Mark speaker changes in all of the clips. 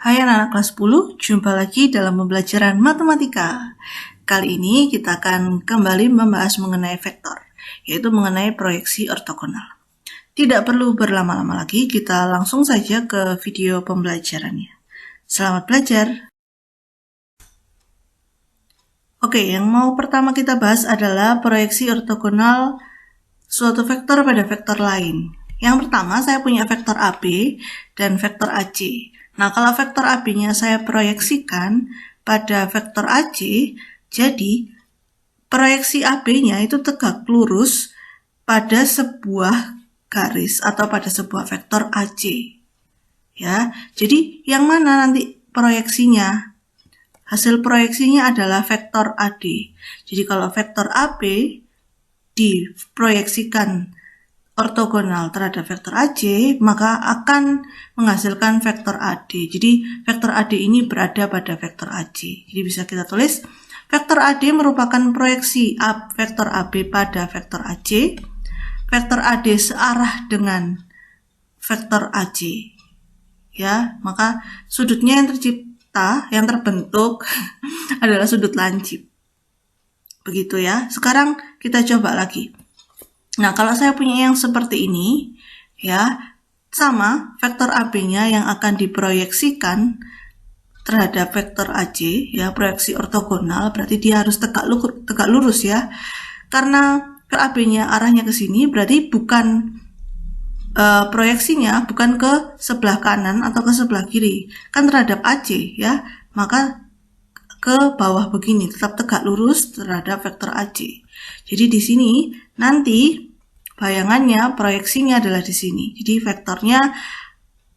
Speaker 1: Hai anak-anak kelas 10, jumpa lagi dalam pembelajaran matematika. Kali ini kita akan kembali membahas mengenai vektor, yaitu mengenai proyeksi ortogonal. Tidak perlu berlama-lama lagi, kita langsung saja ke video pembelajarannya. Selamat belajar! Oke, yang mau pertama kita bahas adalah proyeksi ortogonal suatu vektor pada vektor lain. Yang pertama, saya punya vektor AB dan vektor AC. Nah, kalau vektor AB-nya saya proyeksikan pada vektor AC, jadi proyeksi AB-nya itu tegak lurus pada sebuah garis atau pada sebuah vektor AC. Ya, jadi yang mana nanti proyeksinya? Hasil proyeksinya adalah vektor AD. Jadi kalau vektor AB diproyeksikan ortogonal terhadap vektor AC, maka akan menghasilkan vektor AD. Jadi vektor AD ini berada pada vektor AC. Jadi bisa kita tulis vektor AD merupakan proyeksi vektor AB pada vektor AC. Vektor AD searah dengan vektor AC. Ya, maka sudutnya yang yang terbentuk adalah sudut lancip. Begitu ya. Sekarang kita coba lagi. Nah, kalau saya punya yang seperti ini, ya, sama vektor AB-nya yang akan diproyeksikan terhadap vektor AC, ya, proyeksi ortogonal, berarti dia harus tegak lurus ya. Karena vektor AB-nya arahnya ke sini, berarti bukan proyeksinya bukan ke sebelah kanan atau ke sebelah kiri, kan terhadap AC ya, maka ke bawah begini, tetap tegak lurus terhadap vektor AC. Jadi di sini nanti bayangannya proyeksinya adalah di sini. Jadi vektornya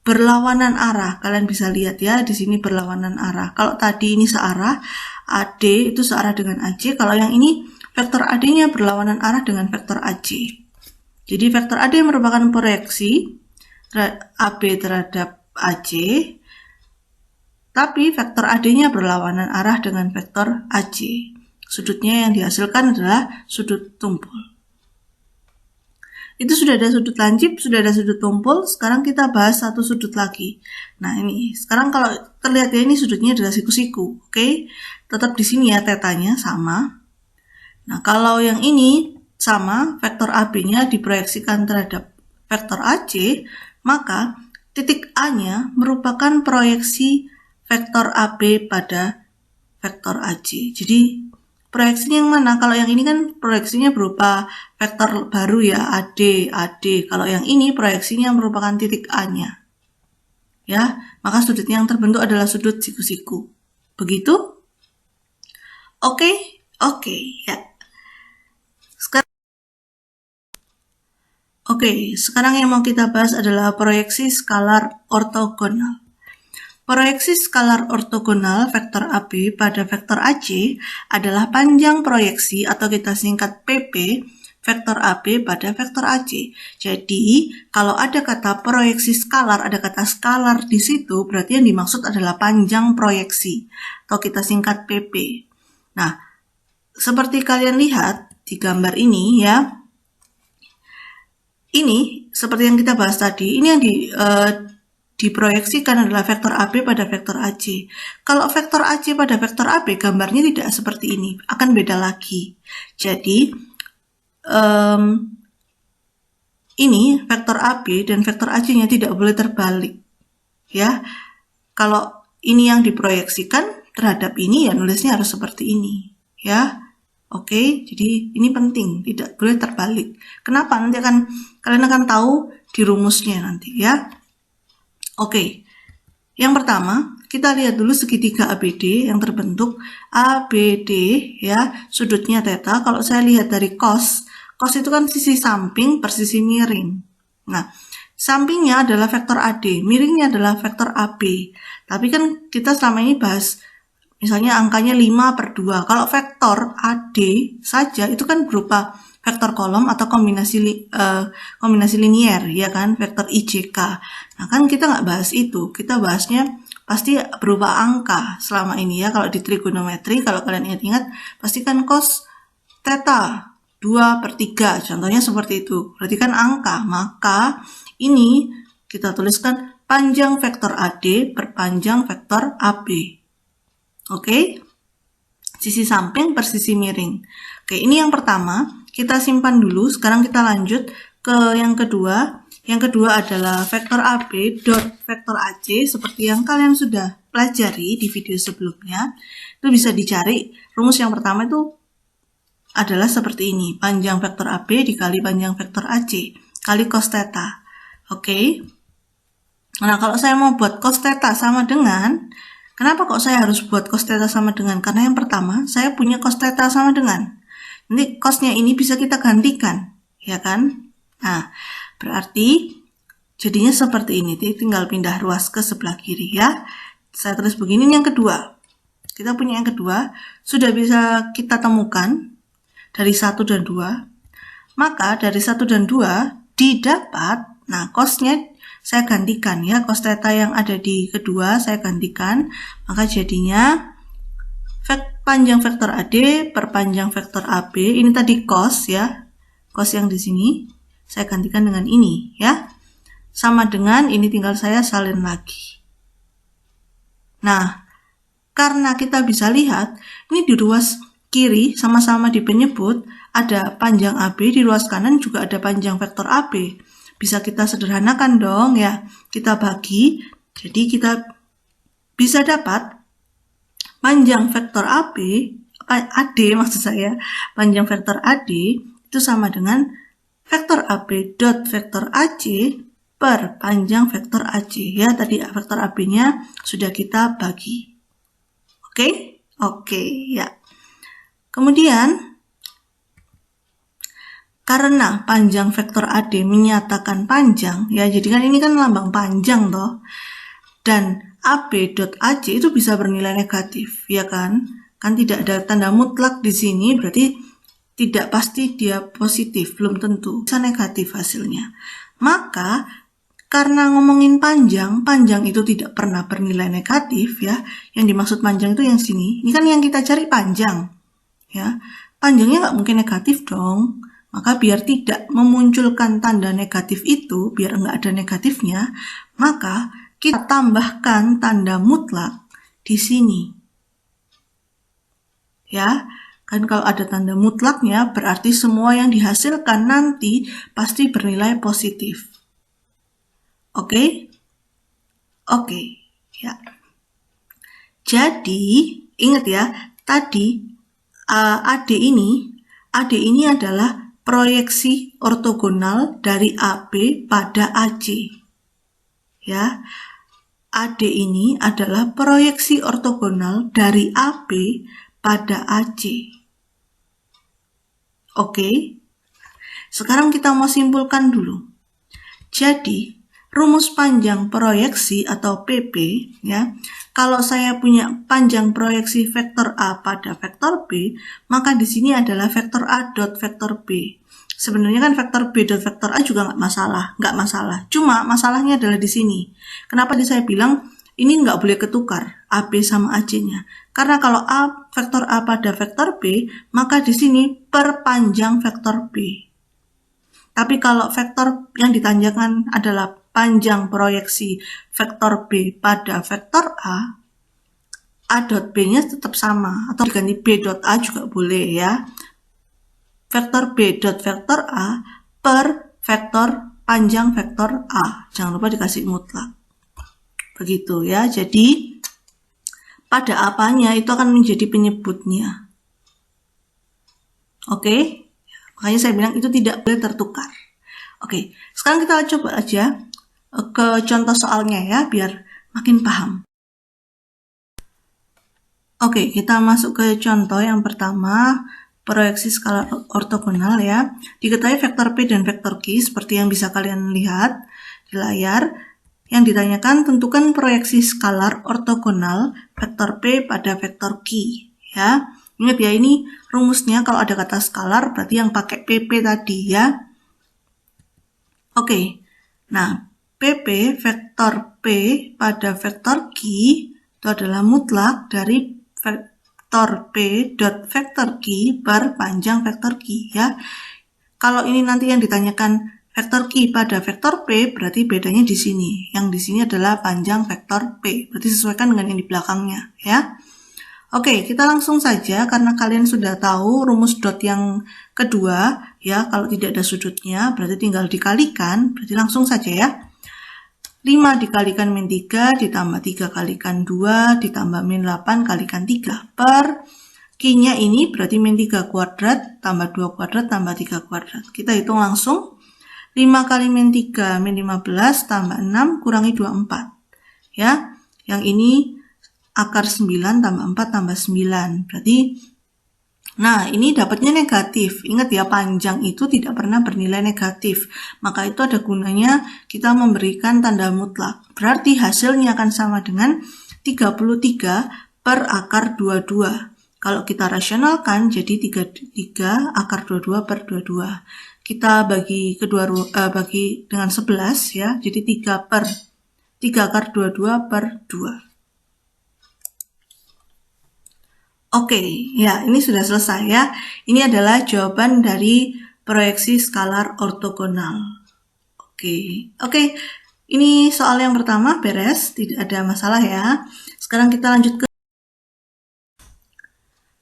Speaker 1: berlawanan arah. Kalian bisa lihat ya, di sini berlawanan arah. Kalau tadi ini searah, AD itu searah dengan AC. Kalau yang ini vektor AD-nya berlawanan arah dengan vektor AC. Jadi vektor AD merupakan proyeksi AB terhadap AC, tapi vektor AD-nya berlawanan arah dengan vektor AC. Sudutnya yang dihasilkan adalah sudut tumpul. Itu sudah ada sudut lancip, sudah ada sudut tumpul. Sekarang kita bahas satu sudut lagi. Nah ini, sekarang kalau terlihat ya, ini sudutnya adalah siku-siku. Oke, tetap di sini ya, tetanya sama. Nah kalau yang ini sama, vektor AB-nya diproyeksikan terhadap vektor AC, maka titik A-nya merupakan proyeksi vektor AB pada vektor AC. Jadi proyeksinya yang mana? Kalau yang ini kan proyeksinya berupa vektor baru ya, AD, AD. Kalau yang ini proyeksinya merupakan titik A-nya. Ya, maka sudutnya yang terbentuk adalah sudut siku-siku. Begitu? Oke, ya. Sekarang yang mau kita bahas adalah proyeksi skalar ortogonal. Proyeksi skalar ortogonal vektor AB pada vektor AC adalah panjang proyeksi atau kita singkat PP vektor AB pada vektor AC. Jadi, kalau ada kata proyeksi skalar, ada kata skalar di situ, berarti yang dimaksud adalah panjang proyeksi atau kita singkat PP. Nah, seperti kalian lihat di gambar ini ya, ini seperti yang kita bahas tadi, ini yang diproyeksikan adalah vektor AB pada vektor AC. Kalau vektor AC pada vektor AB, gambarnya tidak seperti ini, akan beda lagi. Jadi, ini vektor AB dan vektor AC-nya tidak boleh terbalik. Ya, kalau ini yang diproyeksikan terhadap ini, ya nulisnya harus seperti ini. Ya, oke, jadi ini penting, tidak boleh terbalik. Kenapa? Nanti kalian akan tahu di rumusnya nanti ya. Oke, yang pertama kita lihat dulu segitiga ABD yang terbentuk ABD ya, sudutnya theta. Kalau saya lihat dari cos itu kan sisi samping per sisi miring. Nah, sampingnya adalah vektor AD, miringnya adalah vektor AB. Tapi kan kita selama ini bahas misalnya angkanya 5/2. Kalau vektor AD saja itu kan berupa vektor kolom atau kombinasi linier, ya kan, vektor IJK. Nah kan kita nggak bahas itu, kita bahasnya pasti berupa angka selama ini ya. Kalau di trigonometri, kalau kalian ingat-ingat, pasti kan cos theta 2/3, contohnya seperti itu. Berarti kan angka, maka ini kita tuliskan panjang vektor AD per panjang vektor AB. Oke? Sisi samping per sisi miring. Oke, ini yang pertama. Kita simpan dulu. Sekarang kita lanjut ke yang kedua. Yang kedua adalah vektor AB dot vektor AC seperti yang kalian sudah pelajari di video sebelumnya. Itu bisa dicari. Rumus yang pertama itu adalah seperti ini. Panjang vektor AB dikali panjang vektor AC kali cos theta. Oke. Nah, kalau saya mau buat cos theta sama dengan, kenapa kok saya harus buat cos theta sama dengan? Karena yang pertama, saya punya cos theta sama dengan. Nanti cosnya ini bisa kita gantikan, ya kan? Nah, berarti jadinya seperti ini. Tinggal pindah ruas ke sebelah kiri ya. Saya tulis begini. Yang kedua, kita punya yang kedua, sudah bisa kita temukan dari 1 dan 2. Maka dari 1 dan 2 didapat, nah cosnya saya gantikan ya, cos theta yang ada di kedua saya gantikan, maka jadinya panjang vektor AD per panjang vektor AB, ini tadi cos ya, cos yang di sini saya gantikan dengan ini ya, sama dengan ini, tinggal saya salin lagi. Nah, karena kita bisa lihat ini di ruas kiri sama-sama di penyebut ada panjang AB, di ruas kanan juga ada panjang vektor AB. Bisa kita sederhanakan dong ya, kita bagi, jadi kita bisa dapat panjang vektor AD maksud saya, panjang vektor AD itu sama dengan vektor AB dot vektor AC per panjang vektor AC ya, tadi vektor AB-nya sudah kita bagi. Oke? Oke, ya. Kemudian, karena panjang vektor AD menyatakan panjang, ya jadi kan ini kan lambang panjang toh, dan AB dot AC itu bisa bernilai negatif, ya kan? Kan tidak ada tanda mutlak di sini, berarti tidak pasti dia positif, belum tentu, bisa negatif hasilnya. Maka, karena ngomongin panjang, panjang itu tidak pernah bernilai negatif ya. Yang dimaksud panjang itu yang sini. Ini kan yang kita cari panjang, ya. Panjangnya nggak mungkin negatif dong. Maka biar tidak memunculkan tanda negatif itu, biar nggak ada negatifnya, maka kita tambahkan tanda mutlak di sini. Ya, kan kalau ada tanda mutlaknya berarti semua yang dihasilkan nanti pasti bernilai positif. Oke? Oke, ya. Jadi, ingat ya, tadi AD ini adalah proyeksi ortogonal dari AB pada AC. Ya, AD ini adalah proyeksi ortogonal dari AB pada AC. Oke. Sekarang kita mau simpulkan dulu. Jadi, rumus panjang proyeksi atau PP ya. Kalau saya punya panjang proyeksi vektor A pada vektor B, maka di sini adalah vektor A dot vektor B. Sebenarnya kan vektor B dot vektor A juga nggak masalah. Cuma masalahnya adalah di sini. Kenapa saya bilang ini nggak boleh ketukar AB sama AC-nya? Karena kalau vektor A pada vektor B, maka di sini perpanjang vektor B. Tapi kalau vektor yang ditanyakan adalah panjang proyeksi vektor B pada vektor A dot B-nya tetap sama, atau diganti B dot A juga boleh ya. Vektor B dot vektor A per vektor panjang vektor A. Jangan lupa dikasih mutlak. Begitu ya, jadi pada apanya itu akan menjadi penyebutnya. Oke? Makanya saya bilang itu tidak boleh tertukar. Oke, sekarang kita coba aja ke contoh soalnya ya, biar makin paham. Oke, kita masuk ke contoh yang pertama, proyeksi skala ortogonal ya. Diketahui vektor P dan vektor Q seperti yang bisa kalian lihat di layar. Yang ditanyakan, tentukan proyeksi skalar ortogonal vektor P pada vektor Q ya. Ingat ya, ini rumusnya kalau ada kata skalar berarti yang pakai PP tadi ya. Oke, nah PP vektor P pada vektor Q itu adalah mutlak dari vektor P dot vektor Q per panjang vektor Q ya. Kalau ini nanti yang ditanyakan vektor I pada vektor P, berarti bedanya di sini. Yang di sini adalah panjang vektor P. Berarti sesuaikan dengan yang di belakangnya, ya. Oke, kita langsung saja karena kalian sudah tahu rumus dot yang kedua, ya. Kalau tidak ada sudutnya, berarti tinggal dikalikan. Berarti langsung saja ya. 5 dikalikan min 3 ditambah 3 kalikan 2 ditambah min 8 kalikan 3 per Q-nya ini berarti min 3 kuadrat tambah 2 kuadrat tambah 3 kuadrat. Kita hitung langsung. 5 kali min 3 min 15 tambah 6 kurangi 24. Ya, yang ini akar 9 tambah 4 tambah 9. Berarti, nah ini dapatnya negatif. Ingat ya, panjang itu tidak pernah bernilai negatif. Maka itu ada gunanya kita memberikan tanda mutlak. Berarti hasilnya akan sama dengan 33 per akar 22. Kalau kita rasionalkan jadi 33 akar 22 per 22. Kita bagi bagi dengan 11 ya. Jadi 3 akar 22 per 2. Oke, ya ini sudah selesai ya. Ini adalah jawaban dari proyeksi skalar ortogonal. Oke. Ini soal yang pertama beres, tidak ada masalah ya. Sekarang kita lanjut ke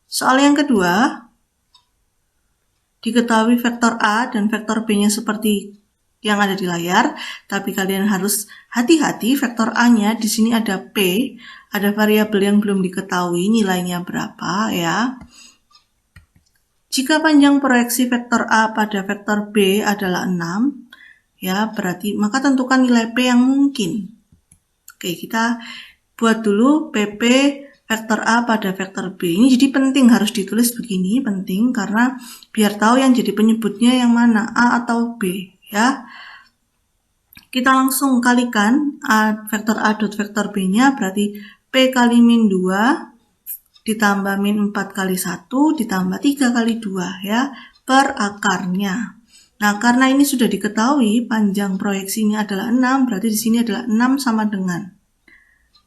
Speaker 1: soal yang kedua. Diketahui vektor A dan vektor B-nya seperti yang ada di layar, tapi kalian harus hati-hati, vektor A-nya di sini ada P, ada variabel yang belum diketahui nilainya berapa ya. Jika panjang proyeksi vektor A pada vektor B adalah 6, ya, berarti maka tentukan nilai P yang mungkin. Oke, kita buat dulu PP vektor A pada vektor B. Ini jadi penting harus ditulis begini, penting karena biar tahu yang jadi penyebutnya yang mana, A atau B ya. Kita langsung kalikan vektor A dot vektor B-nya berarti P kali min 2 ditambah min 4 kali 1 ditambah 3 kali 2 ya per akarnya. Nah, karena ini sudah diketahui panjang proyeksinya adalah 6, berarti di sini adalah 6 sama dengan.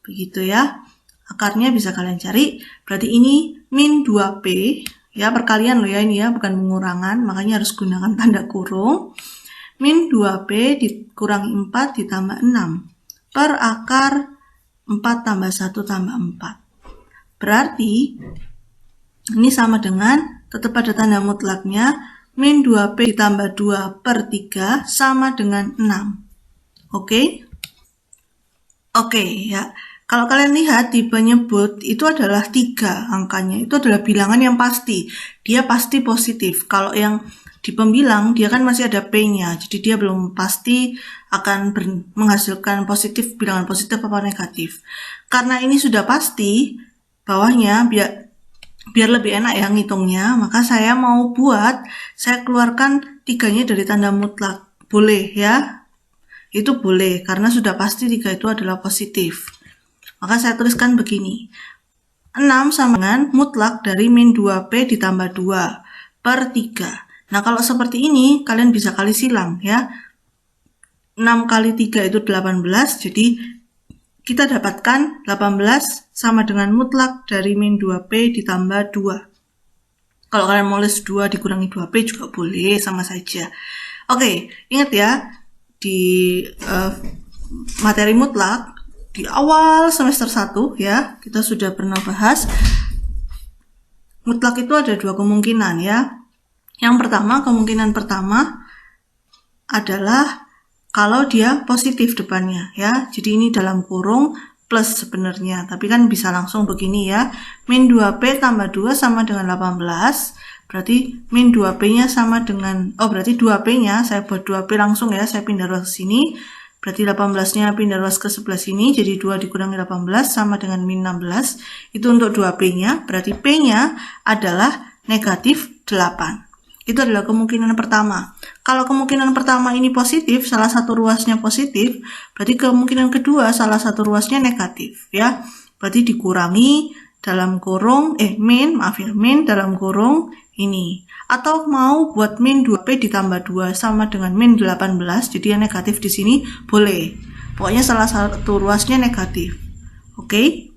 Speaker 1: Begitu ya. Akarnya bisa kalian cari, berarti ini min 2P, ya perkalian loh ya ini ya, bukan pengurangan, makanya harus gunakan tanda kurung. Min 2P dikurangi 4 ditambah 6, per akar 4 tambah 1 tambah 4. Berarti, ini sama dengan, tetap ada tanda mutlaknya, min 2P ditambah 2 per 3 sama dengan 6. Oke, ya. Kalau kalian lihat di penyebut itu adalah 3 angkanya, itu adalah bilangan yang pasti, dia pasti positif. Kalau yang di pembilang dia kan masih ada P-nya, jadi dia belum pasti akan menghasilkan positif, bilangan positif apa negatif. Karena ini sudah pasti, bawahnya biar lebih enak ya ngitungnya, maka saya mau saya keluarkan 3-nya dari tanda mutlak. Boleh ya, itu boleh, karena sudah pasti 3 itu adalah positif. Maka saya tuliskan begini, 6 sama dengan mutlak dari min 2P ditambah 2 per 3. Nah, kalau seperti ini, kalian bisa kali silang ya. 6 kali 3 itu 18, jadi kita dapatkan 18 sama dengan mutlak dari min 2P ditambah 2. Kalau kalian mau tulis 2 dikurangi 2P juga boleh, sama saja. Oke, ingat ya, di materi mutlak, di awal semester 1 ya, kita sudah pernah bahas mutlak itu ada 2 kemungkinan ya. Yang pertama, kemungkinan pertama adalah kalau dia positif depannya ya. Jadi ini dalam kurung plus sebenarnya, tapi kan bisa langsung begini ya. Min 2P tambah 2 sama dengan 18. Berarti min 2P-nya sama dengan, berarti 2P-nya saya buat 2P langsung ya, saya pindah ruas ke sini. Berarti 18-nya pindah ruas ke sebelah sini, jadi 2 dikurangi 18 sama dengan min 16. Itu untuk 2P-nya, berarti P-nya adalah negatif 8. Itu adalah kemungkinan pertama. Kalau kemungkinan pertama ini positif, salah satu ruasnya positif, berarti kemungkinan kedua salah satu ruasnya negatif. Ya, berarti dikurangi dalam kurung, min dalam kurung ini. Atau mau buat min 2P ditambah 2 sama dengan min 18, jadi yang negatif di sini boleh. Pokoknya salah satu ruasnya negatif. Oke.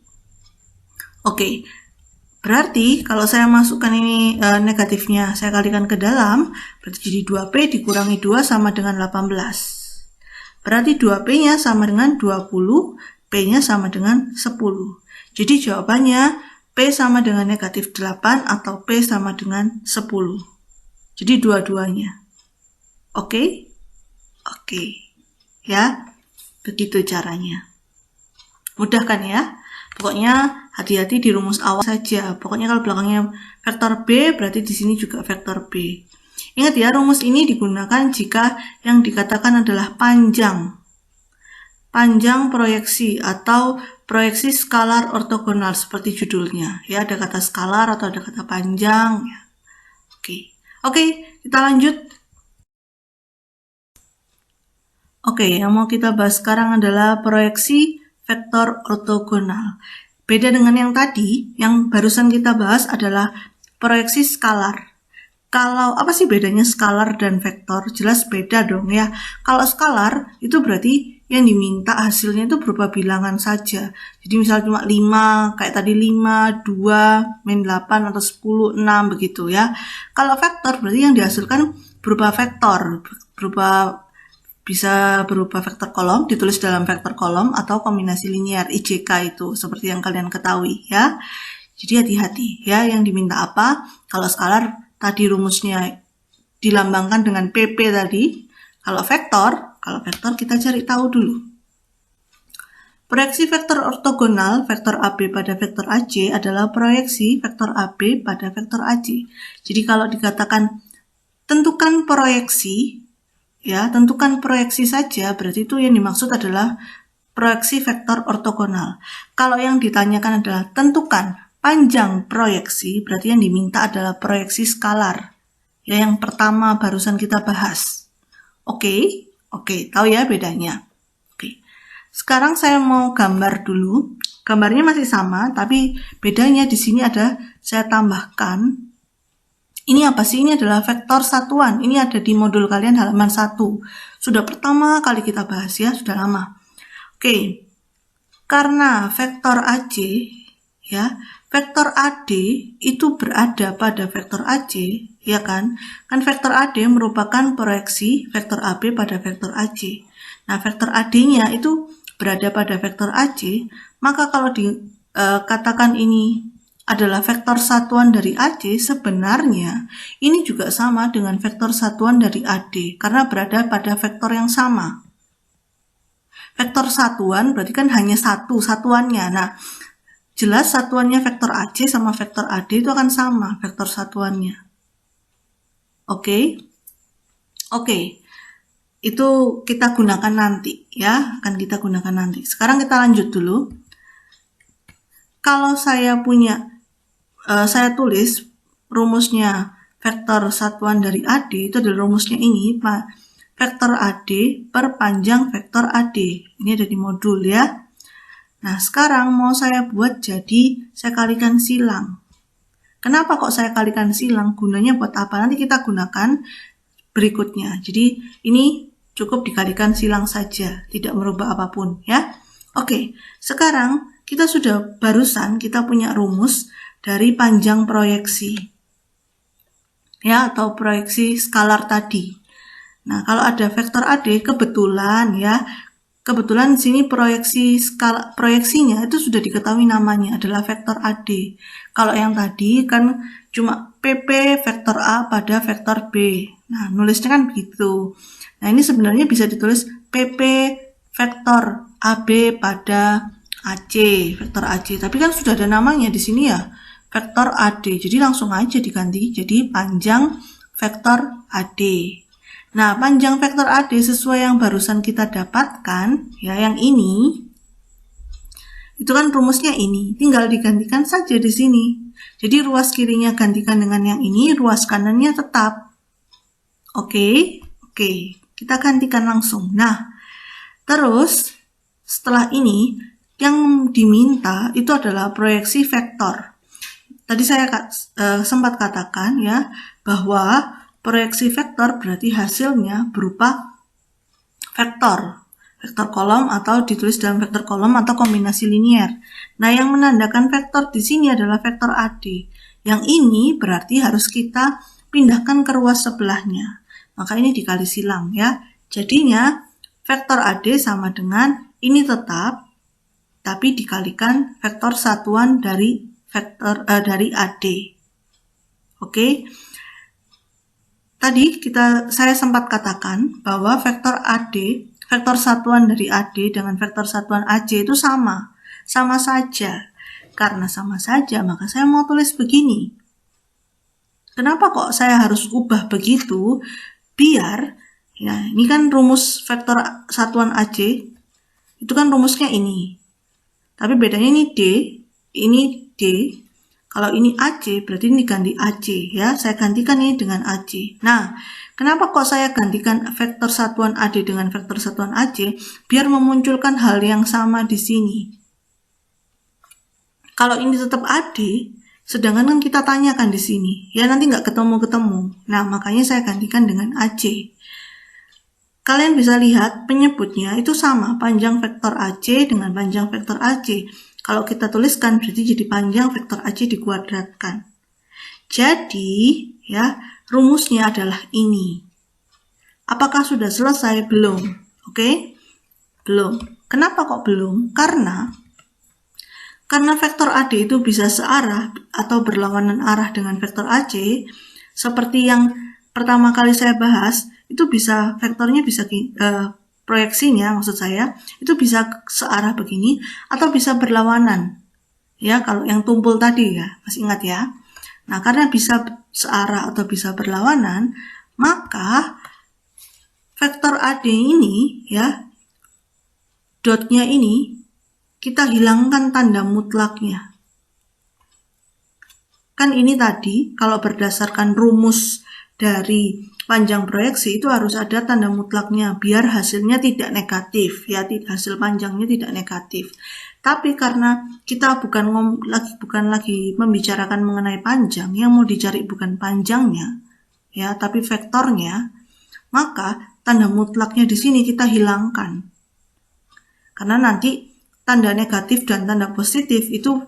Speaker 1: Berarti kalau saya masukkan ini negatifnya, saya kalikan ke dalam, berarti jadi 2P dikurangi 2 sama dengan 18. Berarti 2P-nya sama dengan 20, P-nya sama dengan 10. Jadi jawabannya P sama dengan negatif 8 atau P sama dengan 10. Jadi dua-duanya. Oke? Oke. Ya, begitu caranya. Mudah kan ya? Pokoknya hati-hati di rumus awal saja. Pokoknya kalau belakangnya vektor B, berarti di sini juga vektor B. Ingat ya, rumus ini digunakan jika yang dikatakan adalah panjang proyeksi atau proyeksi skalar ortogonal seperti judulnya. Ya, ada kata skalar atau ada kata panjang. Ya. Oke, kita lanjut. Oke, yang mau kita bahas sekarang adalah proyeksi vektor ortogonal. Beda dengan yang tadi, yang barusan kita bahas adalah proyeksi skalar. Kalau apa sih bedanya skalar dan vektor? Jelas beda dong ya. Kalau skalar itu berarti yang diminta hasilnya itu berupa bilangan saja. Jadi misal cuma 5, kayak tadi 5, 2, min 8 atau 10, 6 begitu ya. Kalau vektor berarti yang dihasilkan berupa vektor, bisa berupa vektor kolom, ditulis dalam vektor kolom atau kombinasi linear IJK itu seperti yang kalian ketahui ya. Jadi hati-hati ya, yang diminta apa? Kalau skalar tadi rumusnya dilambangkan dengan PP tadi. Kalau vektor kita cari tahu dulu. Proyeksi vektor ortogonal vektor AB pada vektor AC adalah proyeksi vektor AB pada vektor AC. Jadi kalau dikatakan tentukan proyeksi, ya tentukan proyeksi saja, berarti itu yang dimaksud adalah proyeksi vektor ortogonal. Kalau yang ditanyakan adalah tentukan panjang proyeksi, berarti yang diminta adalah proyeksi skalar. Ya, yang pertama barusan kita bahas. Oke, tahu ya bedanya. Oke. Sekarang saya mau gambar dulu. Gambarnya masih sama, tapi bedanya di sini ada saya tambahkan. Ini apa sih? Ini adalah vektor satuan. Ini ada di modul kalian halaman 1. Sudah pertama kali kita bahas ya, sudah lama. Oke. Karena vektor AC ya, vektor AD itu berada pada vektor AC, ya kan? Kan vektor AD merupakan proyeksi vektor AB pada vektor AC. Nah, vektor AD-nya itu berada pada vektor AC, maka kalau dikatakan ini adalah vektor satuan dari AC, sebenarnya ini juga sama dengan vektor satuan dari AD, karena berada pada vektor yang sama. Vektor satuan berarti kan hanya satu satuannya. Nah, jelas satuannya vektor AC sama vektor AD itu akan sama vektor satuannya. Oke. Itu kita gunakan nanti ya, akan kita gunakan nanti. Sekarang kita lanjut dulu. Kalau saya saya tulis rumusnya vektor satuan dari AD, itu adalah rumusnya ini, Pak. Vektor AD per panjang vektor AD. Ini ada di modul ya. Nah, sekarang mau saya buat jadi saya kalikan silang. Kenapa kok saya kalikan silang? Gunanya buat apa? Nanti kita gunakan berikutnya. Jadi, ini cukup dikalikan silang saja, tidak merubah apapun ya. Oke, sekarang barusan kita punya rumus dari panjang proyeksi. Ya, atau proyeksi skalar tadi. Nah, kalau ada vektor AD, kebetulan di sini proyeksinya itu sudah diketahui namanya adalah vektor AD. Kalau yang tadi kan cuma PP vektor A pada vektor B. Nah, nulisnya kan begitu. Nah, ini sebenarnya bisa ditulis PP vektor AB pada AC, vektor AC. Tapi kan sudah ada namanya di sini ya, vektor AD. Jadi langsung aja diganti jadi panjang vektor AD. Nah, panjang vektor AD sesuai yang barusan kita dapatkan, ya yang ini, itu kan rumusnya ini, tinggal digantikan saja di sini. Jadi ruas kirinya gantikan dengan yang ini, ruas kanannya tetap. Oke, kita gantikan langsung. Nah, terus setelah ini, yang diminta itu adalah proyeksi vektor. Tadi saya sempat katakan ya, bahwa proyeksi vektor berarti hasilnya berupa vektor. vektor kolom atau ditulis dalam vektor kolom atau kombinasi linier. Nah, yang menandakan vektor di sini adalah vektor AD. Yang ini berarti harus kita pindahkan ke ruas sebelahnya. Maka ini dikali silang ya. Jadinya vektor AD sama dengan ini tetap, tapi dikalikan vektor satuan dari dari AD. Oke. Tadi saya sempat katakan bahwa vektor AD, vektor satuan dari AD dengan vektor satuan AC itu sama saja. Karena sama saja, maka saya mau tulis begini. Kenapa kok saya harus ubah begitu? Biar, ya ini kan rumus vektor satuan AC, itu kan rumusnya ini. Tapi bedanya ini D, ini D. Kalau ini AC, berarti ini ganti AC ya. Saya gantikan ini dengan AC. Nah, kenapa kok saya gantikan vektor satuan AD dengan vektor satuan AC? Biar memunculkan hal yang sama di sini. Kalau ini tetap AD, sedangkan kan kita tanyakan di sini, ya nanti nggak ketemu-ketemu. Nah, makanya saya gantikan dengan AC. Kalian bisa lihat penyebutnya itu sama, panjang vektor AC dengan panjang vektor AC. Kalau kita tuliskan berarti jadi panjang vektor AC dikuadratkan. Jadi, ya, rumusnya adalah ini. Apakah sudah selesai? Belum. Oke? Belum. Kenapa kok belum? Karena vektor AD itu bisa searah atau berlawanan arah dengan vektor AC, seperti yang pertama kali saya bahas, itu bisa vektornya bisa proyeksinya maksud saya itu bisa searah begini atau bisa berlawanan. Ya, kalau yang tumpul tadi ya, masih ingat ya. Nah, karena bisa searah atau bisa berlawanan, maka vektor AD ini ya, dotnya ini kita hilangkan tanda mutlaknya. Kan ini tadi kalau berdasarkan rumus dari panjang proyeksi itu harus ada tanda mutlaknya biar hasilnya tidak negatif ya, hasil panjangnya tidak negatif. Tapi karena kita bukan lagi membicarakan mengenai panjang, yang mau dicari bukan panjangnya ya, tapi vektornya, maka tanda mutlaknya di sini kita hilangkan. Karena nanti tanda negatif dan tanda positif itu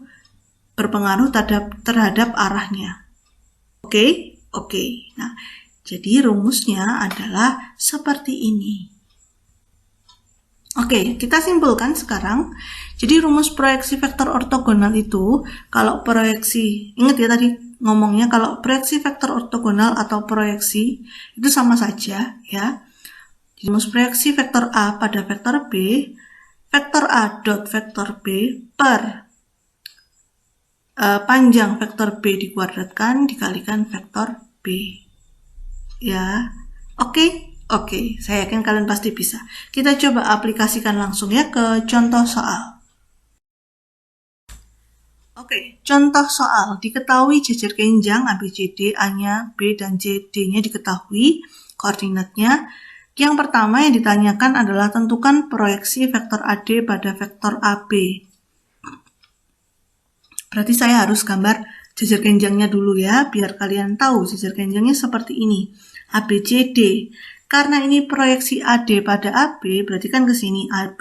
Speaker 1: berpengaruh terhadap arahnya. Oke? Nah, jadi rumusnya adalah seperti ini. Oke, kita simpulkan sekarang. Jadi rumus proyeksi vektor ortogonal itu, kalau proyeksi, ingat ya tadi ngomongnya, kalau proyeksi vektor ortogonal atau proyeksi itu sama saja ya. Rumus proyeksi vektor A pada vektor B, vektor A dot vektor B per panjang vektor B dikuadratkan dikalikan vektor B. Ya, oke, saya yakin kalian pasti bisa. Kita coba aplikasikan langsung ya ke contoh soal. Oke, contoh soal. Diketahui jajar kenjang ABCD, A-nya, B dan C, D-nya diketahui, koordinatnya. Yang pertama yang ditanyakan adalah tentukan proyeksi vektor AD pada vektor AB. Berarti saya harus gambar jajar kenjangnya dulu ya, biar kalian tahu jajar kenjangnya seperti ini. ABCD. Karena ini proyeksi AD pada AB, berarti kan ke sini AB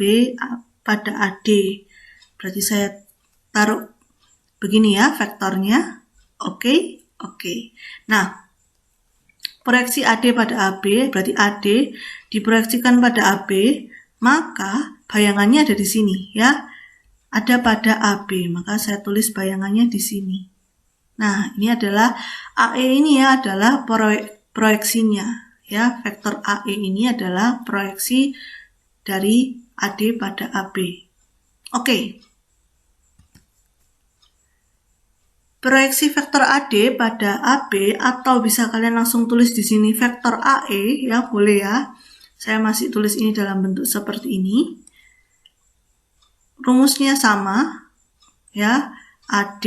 Speaker 1: pada AD. Berarti saya taruh begini ya vektornya. Oke. Nah, proyeksi AD pada AB, berarti AD diproyeksikan pada AB, maka bayangannya ada di sini ya. Ada pada AB, maka saya tulis bayangannya di sini. Nah, ini adalah AE ini ya adalah proyeksinya ya, vektor AE ini adalah proyeksi dari AD pada AB. Oke. Proyeksi vektor AD pada AB atau bisa kalian langsung tulis di sini vektor AE ya, boleh ya. Saya masih tulis ini dalam bentuk seperti ini. Rumusnya sama ya, AD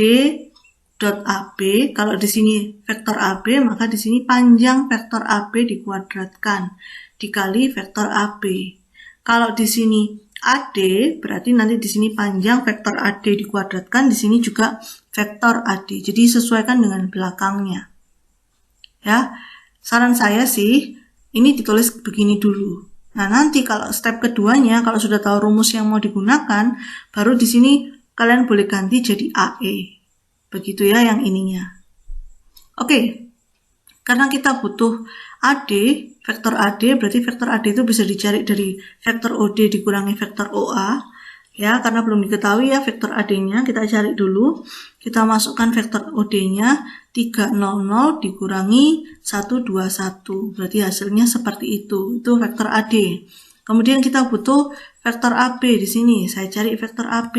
Speaker 1: dot AB, kalau di sini vektor AB, maka di sini panjang vektor AB dikuadratkan dikali vektor AB. Kalau di sini AD, berarti nanti di sini panjang vektor AD dikuadratkan, di sini juga vektor AD. Jadi sesuaikan dengan belakangnya. Ya, saran saya sih ini ditulis begini dulu. Nah, nanti kalau step keduanya, kalau sudah tahu rumus yang mau digunakan, baru di sini kalian boleh ganti jadi AE. Begitu ya yang ininya. Oke, karena kita butuh AD, vektor AD, berarti vektor AD itu bisa dicari dari vektor OD dikurangi vektor OA. Ya, karena belum diketahui ya vektor AD-nya, kita cari dulu. Kita masukkan vektor OD-nya 300 dikurangi 121. Berarti hasilnya seperti itu. Itu vektor AD. Kemudian kita butuh vektor AB di sini. Saya cari vektor AB.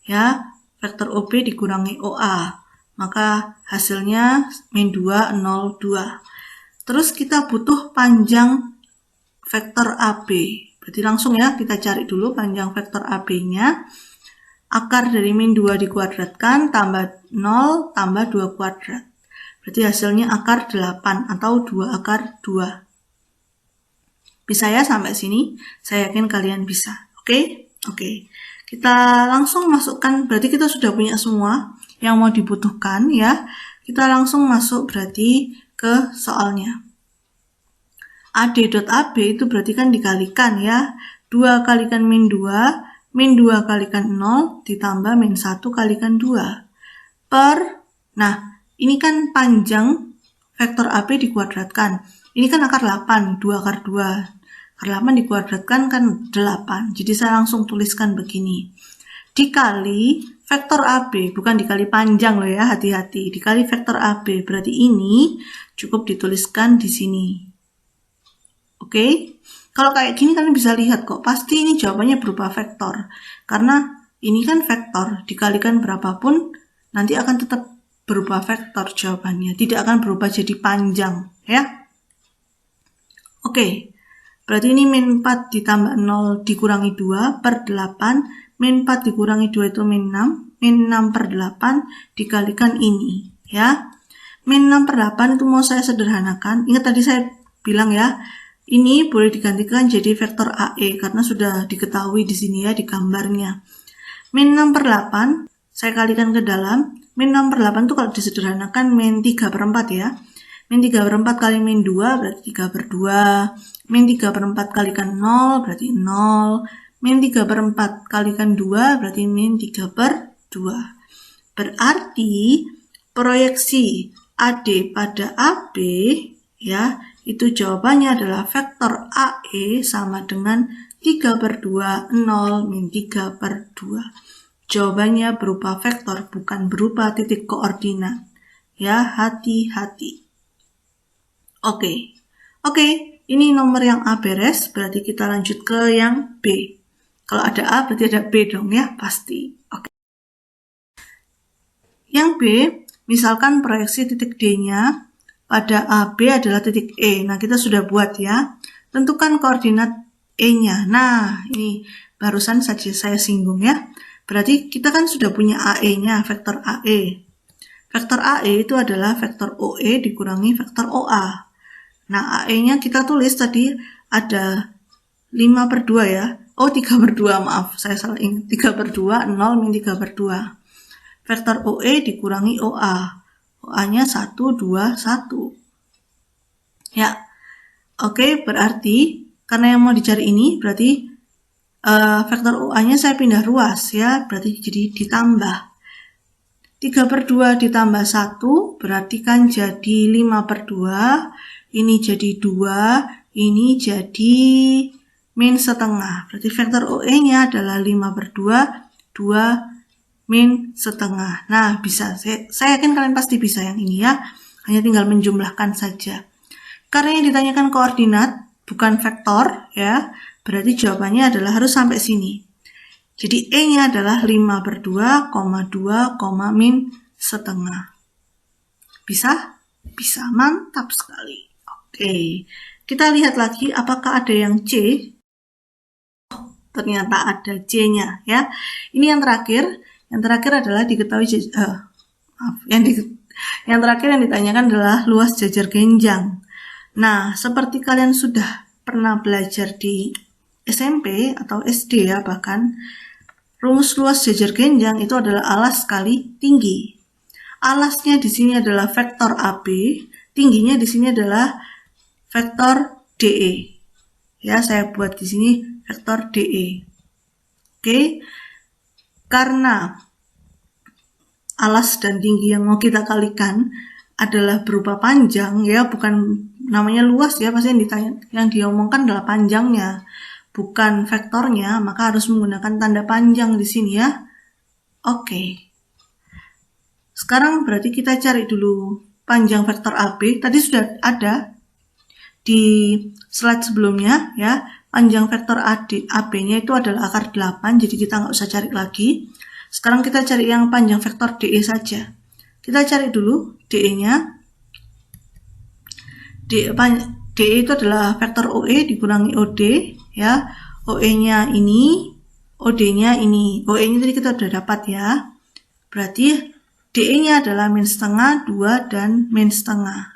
Speaker 1: Ya, vektor OB dikurangi OA. Maka hasilnya min 2, 0, 2. Terus kita butuh panjang vektor AB. Berarti langsung ya, kita cari dulu panjang vektor AB-nya. Akar dari min 2 dikuadratkan, tambah 0, tambah 2 kuadrat. Berarti hasilnya akar 8 atau 2 akar 2. Bisa ya sampai sini? Saya yakin kalian bisa. Oke? Oke. Kita langsung masukkan, berarti kita sudah punya semua yang mau dibutuhkan ya. Kita langsung masuk berarti ke soalnya. AD.AB itu berarti kan dikalikan ya. 2 kalikan min 2, min 2 kalikan 0, ditambah min 1 kalikan 2. Nah, ini kan panjang vektor AB dikuadratkan. Ini kan akar 8, 2 akar 2. Akar 8 dikuadratkan kan 8. Jadi saya langsung tuliskan begini. Dikali vektor AB, bukan dikali panjang loh ya, hati-hati. Dikali vektor AB, berarti ini cukup dituliskan di sini. Oke, kalau kayak gini kalian bisa lihat kok, pasti ini jawabannya berupa vektor. Karena ini kan vektor, dikalikan berapapun, nanti akan tetap berupa vektor jawabannya. Tidak akan berubah jadi panjang, ya. Oke, berarti ini min 4 ditambah 0 dikurangi 2 per 8. Min 4 dikurangi 2 itu min 6. Min 6 per 8 dikalikan ini, ya. Min 6 per 8 itu mau saya sederhanakan. Ingat tadi saya bilang ya, ini boleh digantikan jadi vektor AE karena sudah diketahui di sini ya di gambarnya. Min 6 per 8 saya kalikan ke dalam. Min 6 per 8 itu kalau disederhanakan min 3 per 4 ya. Min 3 per 4 kali min 2 berarti 3 per 2. Min 3 per 4 kalikan 0 berarti 0. Min 3 per 4 kalikan 2 berarti min 3 per 2. Berarti proyeksi AD pada AB ya, itu jawabannya adalah vektor AE sama dengan 3 per 2, 0, min 3 per 2. Jawabannya berupa vektor, bukan berupa titik koordinat. Ya, hati-hati. Oke, ini nomor yang A beres, berarti kita lanjut ke yang B. Kalau ada A, berarti ada B dong ya, pasti. Oke. Yang B, misalkan proyeksi titik D-nya pada AB adalah titik E. Nah, kita sudah buat ya. Tentukan koordinat E-nya. Nah, ini barusan saja saya singgung ya. Berarti kita kan sudah punya AE-nya, vektor AE. Vektor AE itu adalah vektor OE dikurangi vektor OA. Nah, AE-nya kita tulis tadi ada 5 per 2 ya. Oh, 3 per 2, maaf. Saya salah ingat. 3 per 2, 0 min 3 per 2. Vektor OE dikurangi OA. OA-nya 1, 2, 1. Ya, oke, berarti karena yang mau dicari ini berarti vektor OA-nya saya pindah ruas ya, berarti jadi ditambah. 3 per 2 ditambah 1 berarti kan jadi 5 per 2. Ini jadi 2, ini jadi min setengah. Berarti vektor OE-nya adalah 5 per 2, 2 min setengah. Nah, bisa. Saya yakin kalian pasti bisa yang ini ya. Hanya tinggal menjumlahkan saja. Karena yang ditanyakan koordinat, bukan vektor ya. Berarti jawabannya adalah harus sampai sini. Jadi E-nya adalah 5 per 2, 2, min setengah. Bisa? Bisa. Mantap sekali. Oke. Kita lihat lagi apakah ada yang C. Ternyata ada C-nya ya. Ini yang terakhir. Yang terakhir adalah diketahui yang terakhir yang ditanyakan adalah luas jajar genjang. Nah, seperti kalian sudah pernah belajar di SMP atau SD ya bahkan, rumus luas jajar genjang itu adalah alas kali tinggi. Alasnya di sini adalah vektor AB, tingginya di sini adalah vektor DE. Ya, saya buat di sini vektor DE. Oke. Karena alas dan tinggi yang mau kita kalikan adalah berupa panjang, ya, bukan namanya luas, ya, pasti yang diomongkan adalah panjangnya, bukan vektornya, maka harus menggunakan tanda panjang di sini, ya. Oke. Sekarang berarti kita cari dulu panjang vektor AB. Tadi sudah ada di slide sebelumnya, ya. Panjang vektor AB-nya itu adalah akar 8, jadi kita nggak usah cari lagi. Sekarang kita cari yang panjang vektor DE saja. Kita cari dulu DE-nya. DE itu adalah vektor OE dikurangi OD, ya. OE-nya ini, OD-nya ini. OE-nya tadi kita sudah dapat, ya. Berarti DE-nya adalah min setengah, 2, dan min setengah.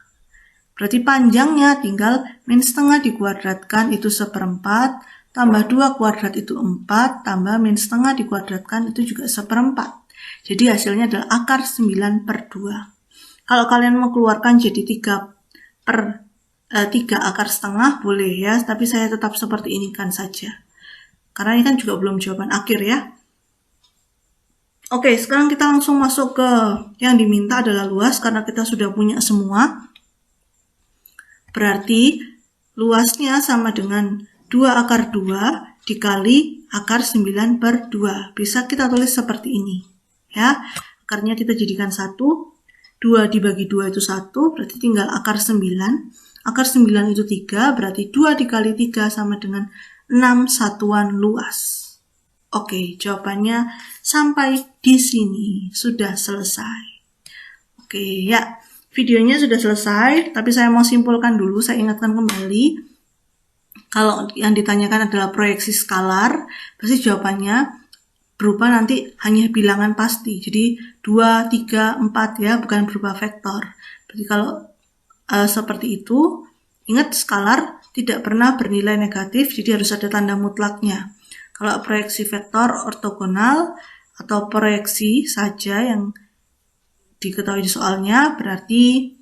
Speaker 1: Berarti panjangnya tinggal min setengah dikuadratkan itu 1/4, tambah 2 kuadrat itu 4, tambah min setengah dikuadratkan itu juga 1/4. Jadi hasilnya adalah akar 9/2. Kalau kalian mau keluarkan jadi 3 akar setengah boleh, ya, tapi saya tetap seperti ini kan saja. Karena ini kan juga belum jawaban akhir, ya. Oke, sekarang kita langsung masuk ke yang diminta adalah luas, karena kita sudah punya semua. Berarti luasnya sama dengan 2 akar 2 dikali akar 9/2. Bisa kita tulis seperti ini, ya. Akarnya kita jadikan 1, 2 dibagi 2 itu 1, berarti tinggal akar 9. Akar 9 itu 3, berarti 2 dikali 3 sama dengan 6 satuan luas. Oke, jawabannya sampai di sini sudah selesai. Oke, ya, videonya sudah selesai, tapi saya mau simpulkan dulu, saya ingatkan kembali. Kalau yang ditanyakan adalah proyeksi skalar, pasti jawabannya berupa nanti hanya bilangan pasti. Jadi 2, 3, 4, ya, bukan berupa vektor. Berarti kalau seperti itu, ingat skalar tidak pernah bernilai negatif, jadi harus ada tanda mutlaknya. Kalau proyeksi vektor ortogonal atau proyeksi saja yang diketahui di soalnya, berarti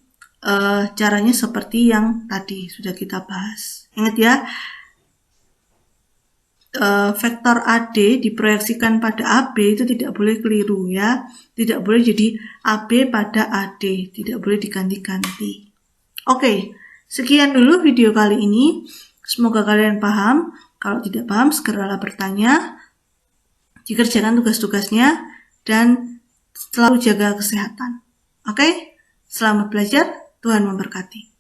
Speaker 1: caranya seperti yang tadi sudah kita bahas. Ingat, ya, vektor AD diproyeksikan pada AB itu tidak boleh keliru, ya. Tidak boleh jadi AB pada AD, tidak boleh diganti-ganti. Oke, sekian dulu video kali ini. Semoga kalian paham. Kalau tidak paham, segeralah bertanya. Dikerjakan tugas-tugasnya dan selalu jaga kesehatan. Oke? Selamat belajar. Tuhan memberkati.